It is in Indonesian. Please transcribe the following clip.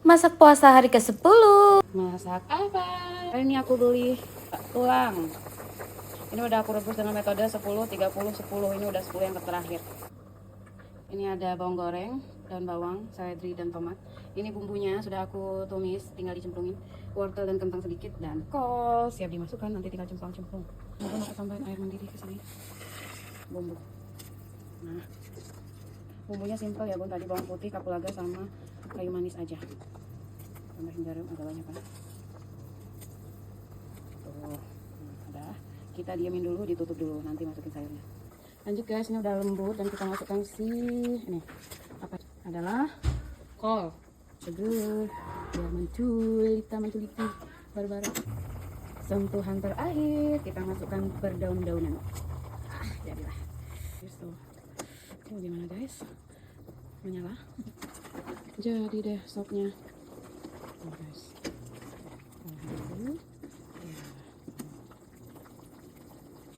Masak puasa hari ke-10. Masak apa? Ini aku beli tulang. Ini udah aku rebus dengan metode 10, 30, 10. Ini udah 10 yang terakhir. Ini ada bawang goreng, daun bawang, seledri, dan tomat. Ini bumbunya sudah aku tumis, tinggal dicemplungin. Wortel dan kentang sedikit dan kol siap dimasukkan, nanti tinggal cemplung-cemplung. Kemudian aku tambahin air mendidih ke sini. Bumbu. Nah, bumbunya simple ya bun. Tadi bawang putih, kapulaga sama kayu manis aja. Tambahin garam agak banyak kan. Tuh, nah, udah. Kita diamin dulu, ditutup dulu, nanti masukin sayurnya. Lanjut guys, ini udah lembut dan kita masukkan ini apa adalah kol. Seger biar mantul, kita mantul baru-baru. Sentuhan terakhir kita masukkan berdaun-daunan. Jadilah. Gitu. Oh, gimana guys? Menyala. Jadi deh sopnya.